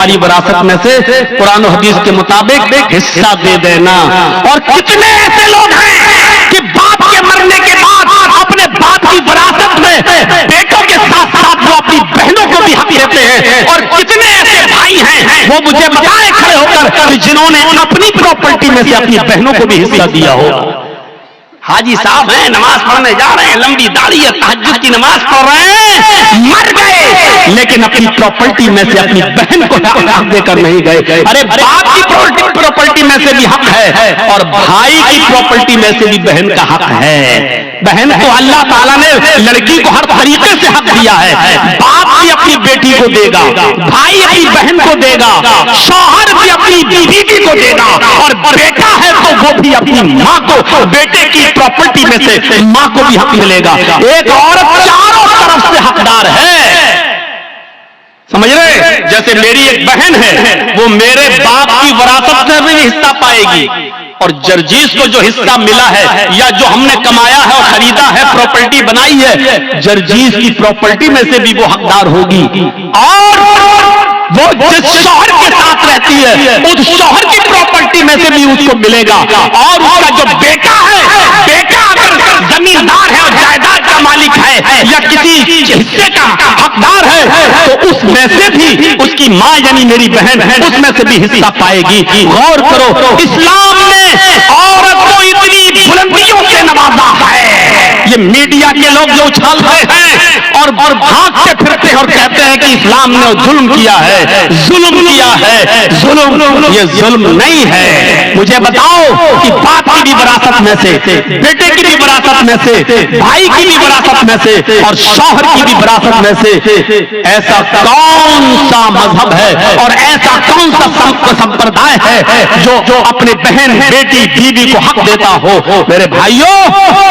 ہماری وراثت میں سے قرآن و حدیث کے مطابق حصہ دے دینا۔ اور کتنے ایسے لوگ ہیں کہ باپ کے مرنے کے بعد اپنے باپ کی وراثت میں بیٹوں کے ساتھ ساتھ وہ اپنی بہنوں کو بھی حق دیتے ہیں، اور کتنے ایسے بھائی ہیں وہ مجھے بتائیں کھڑے ہو کر جنہوں نے اپنی پراپرٹی میں سے اپنی بہنوں کو بھی حصہ دیا ہو۔ حاجی صاحب ہیں، نماز پڑھنے جا رہے ہیں، لمبی داڑھی ہے، تہجد کی نماز پڑھ رہے ہیں، مر گئے لیکن اپنی پراپرٹی میں سے اپنی بہن کو حق دے کر نہیں گئے۔ ارے باپ کی پراپرٹی میں سے بھی حق ہے اور بھائی کی پراپرٹی میں سے بھی بہن کا حق ہے۔ بہن کو اللہ تعالیٰ نے لڑکی کو ہر طریقے سے حق دیا ہے۔ باپ بھی اپنی بیٹی کو دے گا، بھائی اپنی بہن کو دے گا، شوہر بھی اپنی بیوی کو دے گا، اور بیٹا ہے تو وہ بھی اپنی ماں کو، بیٹے کی پراپرٹی میں سے ماں کو بھی حق ملے گا۔ ایک عورت چاروں طرف سے حقدار ہے، سمجھ رہے؟ جیسے میری ایک بہن ہے، وہ میرے باپ کی وراثت میں بھی حصہ پائے گی، اور جرجیز کو جو حصہ ملا ہے یا جو ہم نے کمایا ہے اور خریدا ہے، پراپرٹی بنائی ہے، جرجیز کی پراپرٹی میں سے بھی وہ حقدار ہوگی۔ اور وہ جس شوہر کے ساتھ رہتی ہے اس شوہر کی پراپرٹی میں سے بھی اس کو ملے گا، اور اس کا جو بیٹا ہے، بیٹا اگر زمیندار ہے اور جائیداد کا مالک ہے یا کسی حصے کا حقدار ہے تو اس میں سے بھی اس کی ماں یعنی میری بہن اس میں سے بھی حصہ پائے گی۔ غور کرو، اسلام نے عورت کو اتنی بلندیوں سے نوازا ہے۔ یہ میڈیا کے لوگ جو اچھال رہے ہیں اور بھاگتے پھرتے ہیں اور کہتے ہیں کہ اسلام نے ظلم کیا ہے، ظلم کیا ہے، ظلم، یہ ظلم نہیں ہے۔ مجھے بتاؤ کہ باپ کی بھی وراثت میں سے، بیٹے کی بھی وراثت میں سے، بھائی کی بھی وراثت میں سے، اور شوہر کی بھی وراثت میں سے ایسا کون سا مذہب ہے اور ایسا کون سا سمپردائے ہے جو اپنے بہن، بیٹی، بیوی کو حق دیتا ہو؟ میرے بھائیوں،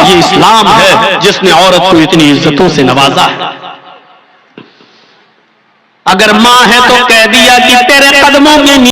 یہ اسلام ہے جس نے عورت کو اتنی عزتوں سے نوازا ہے۔ اگر ماں ہے تو کہہ دیا کہ تیرے قدموں کے